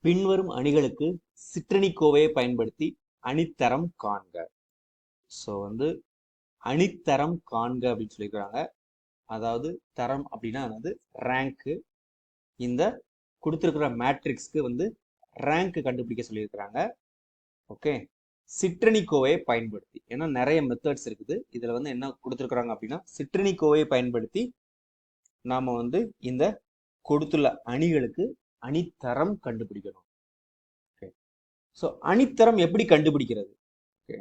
பின்வரும் அணிகளுக்கு சிற்றணிக்கோவையை பயன்படுத்தி அணித்தரம் காண்க. ஸோ அணித்தரம் காண்க அப்படின்னு சொல்லியிருக்கிறாங்க. அதாவது தரம் அப்படின்னா ரேங்க்கு. இந்த கொடுத்துருக்கிற மேட்ரிக்ஸ்க்கு ரேங்க் கண்டுபிடிக்க சொல்லியிருக்கிறாங்க. ஓகே, சிற்றணிக்கோவையை பயன்படுத்தி, ஏன்னா நிறைய மெத்தட்ஸ் இருக்குது. இதுல என்ன கொடுத்துருக்குறாங்க அப்படின்னா சிற்றணிக்கோவையை பயன்படுத்தி நாம இந்த கொடுத்துள்ள அணிகளுக்கு அணித்தரம் கண்டுபிடிக்கணும். ஓகே, ஸோ அணித்தரம் எப்படி கண்டுபிடிக்கிறது? ஓகே,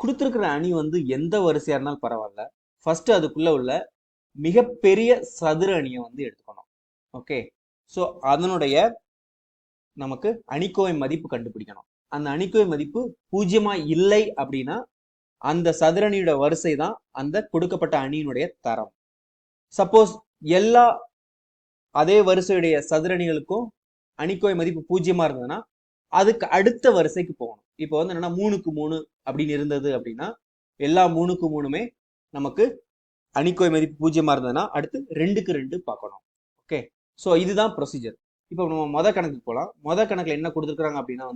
கொடுத்துருக்கிற அணி எந்த வரிசையா இருந்தாலும் பரவாயில்ல, ஃபர்ஸ்ட் அதுக்குள்ள உள்ள மிகப்பெரிய சதுர அணியை எடுத்துக்கணும். ஓகே, ஸோ அதனுடைய நமக்கு அணிக்கோவை மதிப்பு கண்டுபிடிக்கணும். அந்த அணிக்கோவை மதிப்பு 0 இல்லை அப்படின்னா அந்த சதுரணியோட வரிசை தான் அந்த கொடுக்கப்பட்ட அணியினுடைய தரம். சப்போஸ் எல்லா அதே வரிசையுடைய சதுரணிகளுக்கும் அணிக்கோவை மதிப்பு 0 இருந்ததுன்னா அதுக்கு அடுத்த வரிசைக்கு போகணும். இப்போ என்னன்னா 3க்கு 3 அப்படின்னு இருந்தது அப்படின்னா எல்லா 3க்கு 3மே நமக்கு அணிக்கோவை மதிப்பு 0 இருந்ததுன்னா அடுத்து 2க்கு 2 பார்க்கணும். ஓகே, ஸோ இதுதான் ப்ரொசீஜர். இப்போ நம்ம மொதல் கணக்குக்கு போகலாம். மொதல் கணக்குல என்ன கொடுத்துருக்காங்க அப்படின்னா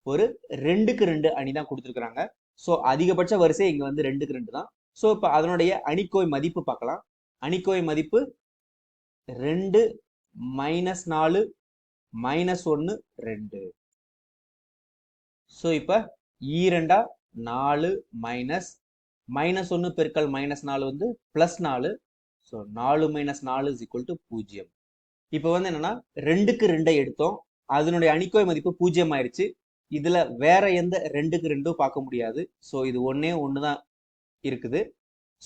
ஒரு 2க்கு 2 அணி தான் கொடுத்துருக்காங்க. ஸோ அதிகபட்ச வரிசை இங்க 2க்கு 2 தான். ஸோ இப்போ அதனுடைய அணிக்கோவை மதிப்பு பார்க்கலாம். அணிக்கோவை மதிப்பு 2 -4 -1 2. ஸோ இப்போ 2 4 -1 பெருக்கல் -4 +4. ஸோ 4 - 4 = 0. இப்போ என்னன்னா 2க்கு 2 எடுத்தோம், அதனுடைய அணிக்கோவை மதிப்பு 0 ஆயிடுச்சு. இதுல வேற எந்த 2க்கு 2 பார்க்க முடியாது. ஸோ இது ஒன்னே ஒன்று தான் இருக்குது.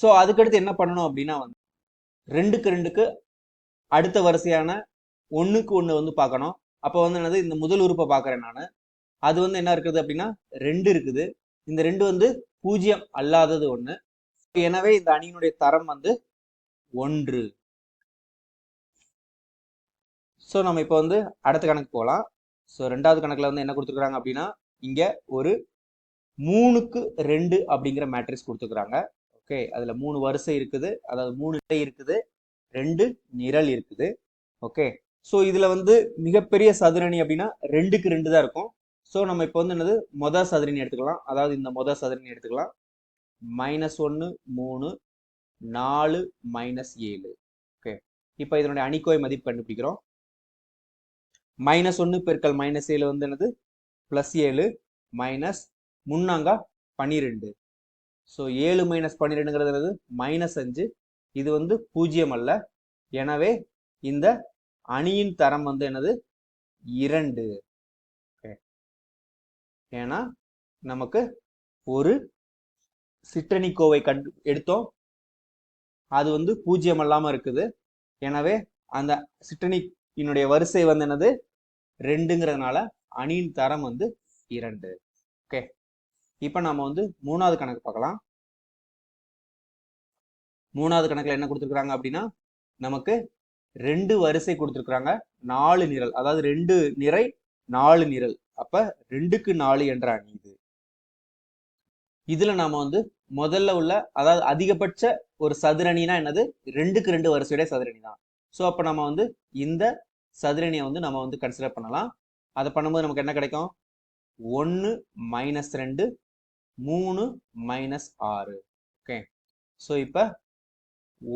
ஸோ அதுக்கடுத்து என்ன பண்ணணும் அப்படின்னா 2க்கு 2க்கு அடுத்த வரிசையான 1க்கு 1 பார்க்கணும். அப்போ இந்த முதல் உறுப்பை பார்க்குறேன் நான். அது என்ன இருக்குது அப்படின்னா 2 இருக்குது. இந்த 2 0 அல்லாதது 1. எனவே இந்த அணியினுடைய தரம் 1. ஸோ நம்ம இப்போ அடுத்த கணக்கு போகலாம். ஸோ ரெண்டாவது கணக்குல என்ன கொடுத்துருக்காங்க அப்படின்னா இங்க ஒரு 3க்கு 2 அப்படிங்கிற மேட்ரிக்ஸ் கொடுத்துருக்காங்க. ஓகே, அதுல 3 வரிசை இருக்குது, அதாவது 3 நிலை இருக்குது, 2 நிரல் இருக்குது. ஓகே, ஸோ இதுல மிகப்பெரிய சதுரணி அப்படின்னா 2க்கு 2 தான் இருக்கும். ஸோ நம்ம இப்போ மொதல் சதுரணி எடுத்துக்கலாம். அதாவது இந்த மொதல் சதுரணி எடுத்துக்கலாம். -1 3 4 -7. ஓகே, இப்போ இதனுடைய அணிக்கோவை மதிப்பு கண்டுபிடிக்கிறோம். -1 பெருக்கல் -7 +7 மைனஸ் 3 12. ஸோ 7 - 12ங்கிறது -5. இது 0 அல்ல. எனவே இந்த அணியின் தரம் என்னது 2. ஏன்னா நமக்கு ஒரு சிற்றணிக்கோவை எடுத்தோம், அது 0 அல்லாம இருக்குது. எனவே அந்த சிற்றணியினுடைய வரிசை என்னது 2ங்கிறதுனால அணியின் தரம் 2. ஓகே, இப்ப நாம மூணாவது கணக்கு பார்க்கலாம். மூணாவது கணக்குல என்ன கொடுத்துருக்காங்க அப்படின்னா நமக்கு 2 வரிசை கொடுத்துருக்காங்க, 4 நிரல். அதாவது 2 நிறை 4 நிரல். அப்ப 2க்கு 4 என்ற அணி இது. இதுல நாம முதல்ல உள்ள, அதாவது அதிகபட்ச ஒரு சதுரணினா என்னது 2க்கு 2 வரிசையுடைய சதுரணி தான். ஸோ அப்ப நம்ம இந்த சதுரணியை நம்ம கன்சிடர் பண்ணலாம். அதை பண்ணும்போது நமக்கு என்ன கிடைக்கும்? 1 -2 3 -6. ஓகே, ஸோ இப்ப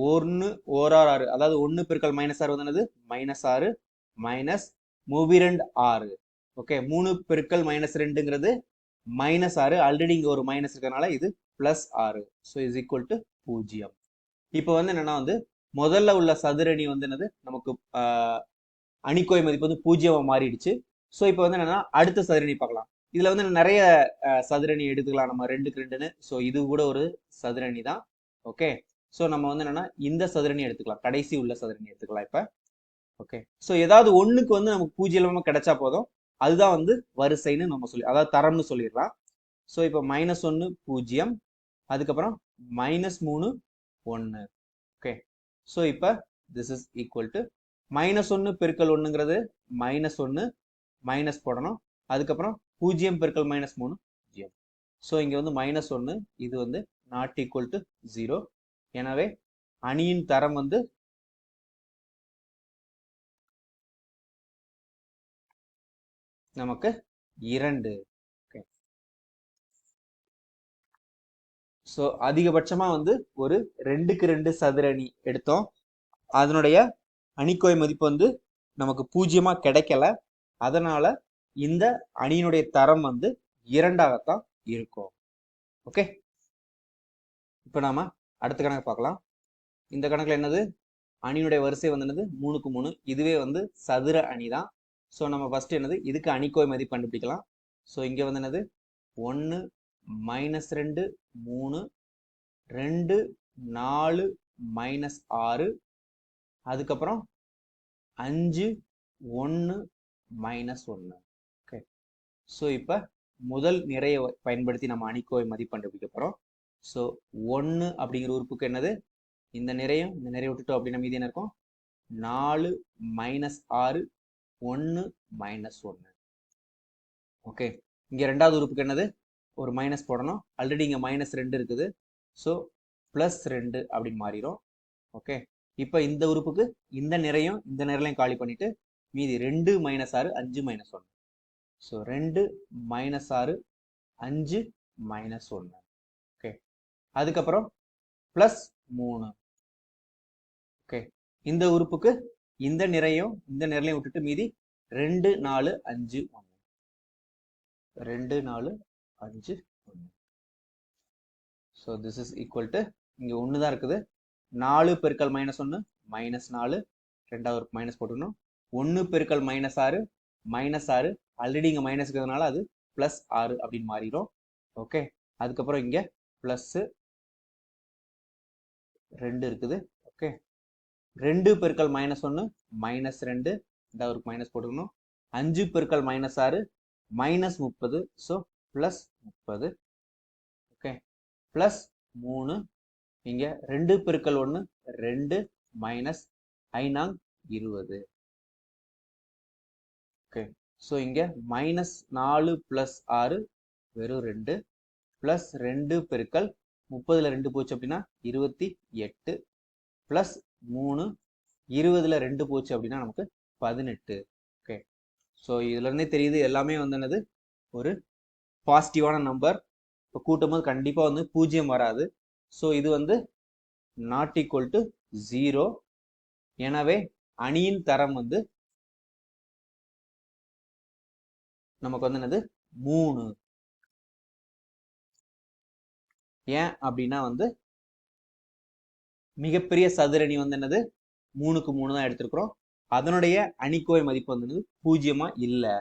1 1 6, அதாவது 1 பெருக்கல் -6 என்னது -6 மைனஸ் 3 6. ஓகே, 3 பெருக்கல் -2ங்கிறது -6. ஆல்ரெடி இங்க ஒரு மைனஸ் இருக்கிறதுனால இது +6. So is equal to 0. இப்போ என்னன்னா முதல்ல உள்ள சதுரணி என்னது நமக்கு அணிக்கோவை மதிப்பு 0 மாறிடுச்சு. ஸோ இப்போ என்னன்னா அடுத்த சதுரணி பார்க்கலாம். இதுல நிறைய சதுரணி எடுத்துக்கலாம் நம்ம 2க்கு 2ன்னு. ஸோ இது கூட ஒரு சதுரணி தான். ஓகே, ஸோ நம்ம என்னன்னா இந்த சதுரணி எடுத்துக்கலாம், கடைசி உள்ள சதுரணி எடுத்துக்கலாம் இப்ப. ஓகே, ஸோ ஏதாவது ஒண்ணுக்கு நமக்கு 0 இல்லாம கிடைச்சா போதும், அதுதான் வரிசைன்னு நம்ம சொல்லி, அதாவது தரம்னு சொல்லிடலாம். ஸோ இப்போ -1 0, அதுக்கப்புறம் -3 1. ஓகே, ஸோ இப்போ திஸ் இஸ் ஈக்குவல் டு -1 பெருக்கல் 1ங்கிறது -1 மைனஸ் போடணும். அதுக்கப்புறம் 0 பெருக்கல் -3 0. ஸோ இங்க -1, இது நாட் ஈக்குவல் டு 0. எனவே அணியின் தரம் நமக்கு 2. ஓகே. ஸோ அதிகபட்சமா வந்து ஒரு 2க்கு 2 சதுர அணி எடுத்தோம். அதனுடைய அணிக்கோவை மதிப்பு வந்து நமக்கு 0 கிடைக்கல. அதனால இந்த அணியினுடைய தரம் வந்து 2ஆகத்தான் இருக்கும். ஓகே. இப்போ நாம அடுத்த கணக்கு பார்க்கலாம். இந்த கணக்குல என்னது, அணியினுடைய வரிசை வந்து என்னது 3க்கு 3. இதுவே வந்து சதுர அணி தான். ஸோ நம்ம ஃபர்ஸ்ட் என்னது இதுக்கு அணிக்கோவை மதிப்பு கண்டுபிடிக்கலாம். ஸோ இங்க வந்து என்னது 1 -2 3 2 4 -6 அதுக்கப்புறம் 5 1 -1. ஓகே. ஸோ இப்போ முதல் நிறையை பயன்படுத்தி நம்ம அணிக்கோவை மதிப்பு கண்டுபிடிக்க போறோம். ஸோ 1 அப்படிங்கிற உறுப்புக்கு என்னது, இந்த நிறையும் இந்த நிறைய விட்டுட்டோம் அப்படின்னா மீதி என்ன இருக்கும், 4 -6 1 -1. ஓகே. இங்க ரெண்டாவது உறுப்புக்கு என்னது, ஒரு மைனஸ் போடணும். ஆல்ரெடி இங்க -2 இருக்குது. ஸோ +2 அப்படின்னு மாறிடும். ஓகே. இப்போ இந்த உறுப்புக்கு இந்த நிறையும் இந்த நிறையையும் காலி பண்ணிட்டு மீதி 2 -6 5 -1. ஸோ 2 -6 5 -1. ஓகே. அதுக்கப்புறம் +3. ஓகே. இந்த உறுப்புக்கு இந்த நிறையும் இந்த நிறையையும் விட்டுட்டு மீதி 2 4 5 1. 2 4 5 1. So this is equal to, இங்க 1 தான் இருக்குது. 4 பெருக்கல் -1 -4. ரெண்டாவது ஒரு மைனஸ் போட்டுக்கணும். 1 பெருக்கல் -6 -6. ஆல்ரெடி இங்க மைனஸ் இருக்கிறதுனால அது +6 அப்படின்னு மாறிடும். ஓகே. அதுக்கப்புறம் இங்க +2 இருக்குது. ஓகே. 2 பெருக்கல் -1 -2. ரெண்டாவது ஒரு மைனஸ் போட்டுக்கணும். 5 பெருக்கல் -6 -30. ஸோ +30. ஓகே. +3. இங்க 2 பெருக்கல் 1 2 மைனஸ் 5 20. ஓகே. ஸோ இங்க -4 +6 வெறும் 2 +2 பெருக்கல் 30ல 2 போச்சு அப்படின்னா 28 +3 20ல 2 போச்சு அப்படின்னா நமக்கு 18. ஓகே. ஸோ இதுல இருந்தே தெரியுது எல்லாமே வந்து என்னது ஒரு பாசிட்டிவான நம்பர். இப்போ கூட்டும் போது கண்டிப்பா வந்து 0 வராது. ஸோ இது வந்து நாட் ஈக்குவல் டு 0. எனவே அணியின் தரம் வந்து நமக்கு வந்து என்னது 3. ஏன் அப்படின்னா வந்து மிகப்பெரிய சதுரணி வந்து என்னது 3க்கு 3 தான் எடுத்திருக்கிறோம். அதனுடைய அணிக்கோவை மதிப்பு வந்து 0 இல்லை.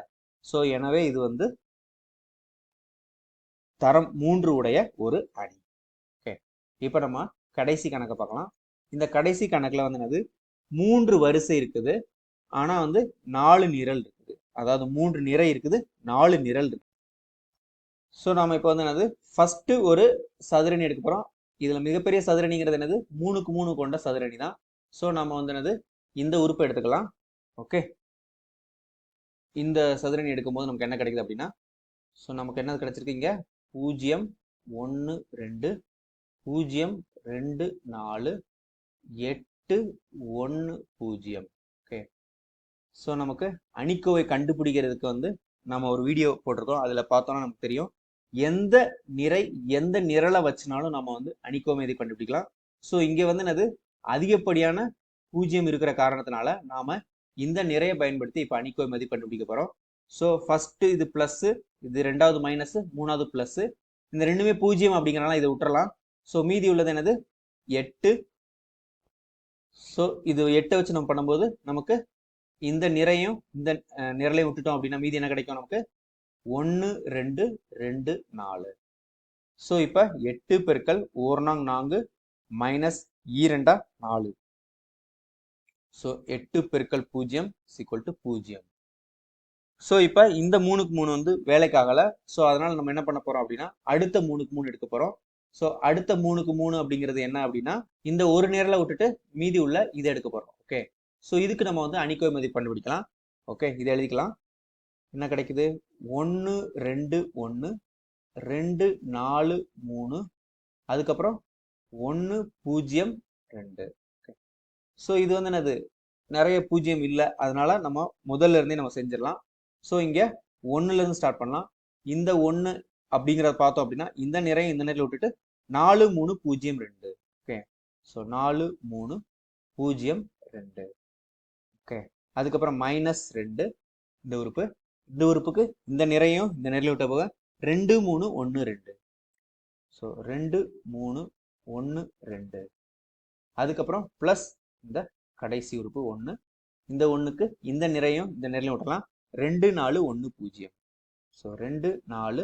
ஸோ எனவே இது வந்து தரம் 3 உடைய ஒரு அணி. ஓகே. இப்போ நம்ம கடைசி கணக்கை பார்க்கலாம். இந்த கடைசி கணக்குல வந்து என்னது 3 வரிசை இருக்குது. ஆனா வந்து 4 நிரல் இருக்குது. அதாவது 3 நிரை இருக்குது, 4 நிரல் இருக்கு. ஸோ நாம இப்போ வந்து என்னது ஃபர்ஸ்ட் ஒரு சதுரணி எடுக்க போறோம். இதுல மிகப்பெரிய சதுரணிங்கிறது என்னது 3க்கு 3 கொண்ட சதுரணி தான். ஸோ நம்ம வந்து என்னது இந்த உறுப்பை எடுத்துக்கலாம். ஓகே. இந்த சதுரணி எடுக்கும்போது நமக்கு என்ன கிடைக்குது அப்படின்னா, ஸோ நமக்கு என்ன கிடைச்சிருக்கு, இங்க 0 1 2 0 2 4 8 1 0. ஓகே. ஸோ நமக்கு அணிக்கோவை கண்டுபிடிக்கிறதுக்கு வந்து நம்ம ஒரு வீடியோ போட்டிருக்கோம். அதுல பார்த்தோம்னா நமக்கு தெரியும் எந்த நிறை எந்த நிரலை வச்சுனாலும் நம்ம வந்து அணிக்கோவை இதை கண்டுபிடிக்கலாம். ஸோ இங்க வந்து என்னது அதிகப்படியான 0 இருக்கிற காரணத்தினால நாம இந்த நிறைய பயன்படுத்தி இப்ப அணிக்கோவை மதிப்பு கண்டுபிடிக்க போறோம். ஸோ ஃபர்ஸ்ட் இது பிளஸ், இது ரெண்டாவது மைனஸ், மூணாவது பிளஸ். இந்த ரெண்டுமே 0 அப்படிங்கிறனால இதை விட்டுறலாம். ஸோ மீதி உள்ளது என்னது 8. ஸோ இது 8 வச்சு நம்ம பண்ணும்போது நமக்கு இந்த நிறையும் இந்த நிரலையும் விட்டுட்டோம் அப்படின்னா மீதி என்ன கிடைக்கும் நமக்கு 1 2 2 4. ஸோ இப்ப 8 பெருக்கல் 1 4 மைனஸ் 2 4. ஸோ 8 பெருக்கல் 0 ஈக்குவல் டு 0. ஸோ இப்ப இந்த 3க்கு 3 வந்து வேலைக்காகல. ஸோ அதனால நம்ம என்ன பண்ண போறோம் அப்படின்னா அடுத்த 3க்கு 3 எடுக்க போறோம். ஸோ அடுத்த 3க்கு 3 அப்படிங்கிறது என்ன அப்படின்னா இந்த ஒரு நிரலை விட்டுட்டு மீதி உள்ள இதை எடுக்க போறோம். ஓகே. ஸோ இதுக்கு நம்ம வந்து அணிக்கோவை மதிப்பு கண்டுபிடிக்கலாம். ஓகே. இதை எழுதிக்கலாம். என்ன கிடைக்குது 1 2 1 2 4 3 அதுக்கப்புறம் 1 0 2. ஸோ இது வந்து என்னது நிறைய 0 இல்லை, அதனால நம்ம முதல்ல இருந்தே நம்ம செஞ்சிடலாம். ஸோ இங்க ஒன்னுல இருந்து ஸ்டார்ட் பண்ணலாம். இந்த 1 அப்படிங்கிறத பார்த்தோம் அப்படின்னா இந்த நிறைய இந்த நிறைய விட்டுட்டு 4 3 0 2. Okay, so 4 3 0 2. ஓகே, அதுக்கப்புறம் -2 இந்த உறுப்பு, இந்த உறுப்புக்கு இந்த நிறையும் இந்த நிறைய விட்ட போக 2 3 1 2. ஸோ 2 3 1 2. அதுக்கப்புறம் பிளஸ் இந்த கடைசி உறுப்பு 1, இந்த 1க்கு இந்த நிறையும் இந்த நிறையும் விட்டலாம் 2 4 1 0. ஸோ 2 4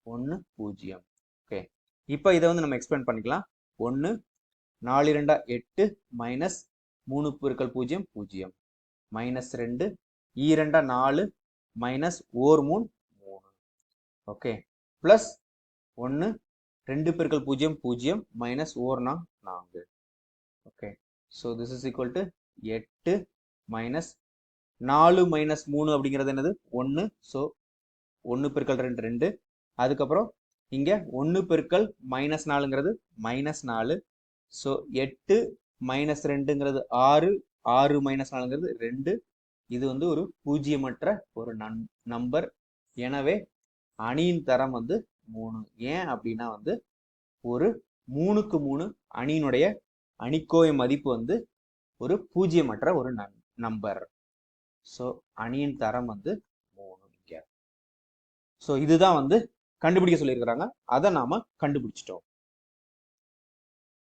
1 0. ஓகே, இப்போ இதை வந்து நம்ம எக்ஸ்பேண்ட் பண்ணிக்கலாம். 1 4 2 8 மைனஸ் 3 பெருக்கல் 0 0 மைனஸ் 2 2 4 மைனஸ் 1 3 3. ஓகே, பிளஸ் 1 2 பெருக்கல் 0 0 minus 1 4. Okay, so this is equal to 8 minus 4 minus 3 அப்படிங்கிறது என்னது 1. ஸோ 1 பெருக்கல் 2 2. அதுக்கப்புறம் இங்க 1 பெருக்கல் மைனஸ் 4ங்கிறது மைனஸ் 4. ஸோ 8 மைனஸ் 2ங்கிறது 6, 6 மைனஸ் 4ங்கிறது 2. இது வந்து ஒரு பூஜ்ஜியமற்ற ஒரு நம்பர். எனவே அணியின் தரம் வந்து 3. ஏன் அப்படின்னா வந்து ஒரு 3க்கு 3 அணியினுடைய அணிக்கோவை மதிப்பு வந்து ஒரு பூஜ்ஜியமற்ற ஒரு நம்பர். ஸோ அணியின் தரம் வந்து 3 இங்க. ஸோ இதுதான் வந்து கண்டுபிடிக்க சொல்லியிருக்கிறாங்க, அதை நாம கண்டுபிடிச்சிட்டோம்.